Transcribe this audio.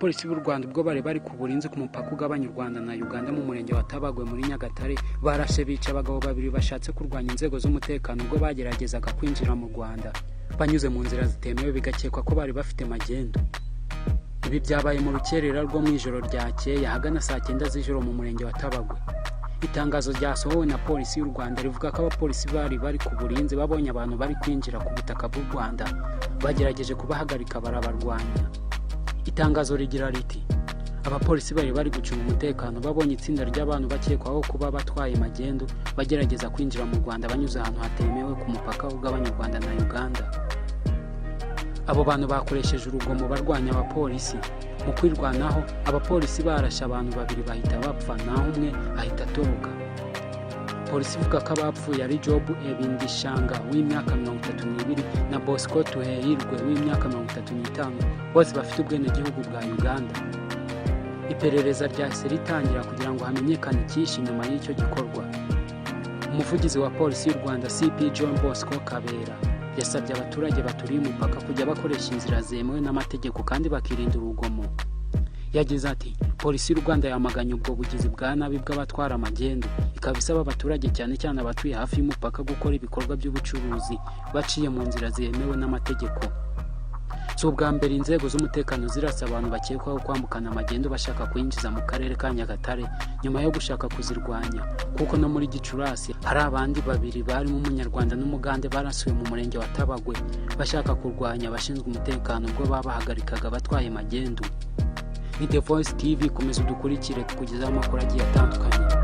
abapolisi b'u Rwanda ubwo bari ku burinzi ku mupaka ugabanya u Rwanda na Uganda mu murenge wa Tabagwe muri Nyagatare barashe bica abagabo babiri bashatse kurwanya inzego z'umutekano ubwo bageragezaga kwinjira mu Rwanda banyuze mu nzira zitemewe, bigakekwa ko bari bafite magendu. Ibi byabaye mu rukerera rwo mu ijoro ryakeye ahagana saa 9 z'ijoro mu murenge wa Tabagwe. Itangazo ryasohowe na polisi y'u Rwanda rivuga ko abapolisi bari ku burinzi babonye abantu bari kwinjira ku butaka bw'u Rwanda bagerageje kubahagarika barabarwanya. Itangazo rigira riti abapolisi bari gucunga umutekano babonye itsinda ry'abantu bakekwaho kuba batwaye magendu bagerageza kwinjira mu Rwanda banyuze ahantu hatemewe ku mupaka ugabanya u Rwanda na Uganda. Abo bantu bakoresheje urugomo barwanya abapolisi. Mu kwirwanaho abapolisi barashe abantu babiri bahita bapfa naho umwe ahita atoroka. Polisi ivuga ko abapfuye ari Job Ebindishanga w'imyaka 32 na Bosco Tuhehirwe w'imyaka 35 bose bafite ubwenegihugu bwa Uganda. Iperereza ryahise ritangira kugira ngo hamenyekane icyishe nyuma y'icyo gikorwa. Umuvugizi wa polisi y'u Rwanda CP John Bosco Kabera yasabye abaturage baturiye umupaka kujya bakoresha inzira zemewe n'amategeko kandi bakirinda urugomo. Yagize ati polisi y'u Rwanda yamaganye ubwo bugizi bwa nabi bw'abatwara magendu, ikaba isaba abaturage cyane cyane abatuye hafi y'umupaka gukora ibikorwa by'ubucuruzi baciye mu nzira zemewe n'amategeko. Si ubwa mbere inzego z'umutekano zirasa abantu bakekwaho kwambukana magendu bashaka kwinjiza mu karere ka Nyagatare nyuma yo gushaka kuzirwanya, kuko no muri Gicurasi hari abandi babiri barimo umunyarwanda n'umugande barasuye mu murenge wa Tabagwe bashaka kurwanya abashinzwe umutekano ubwo babahagarikaga batwaye magendu. Ni The Voice TV, komeza udukurikire kugezaho amakuru agiye atandukanye.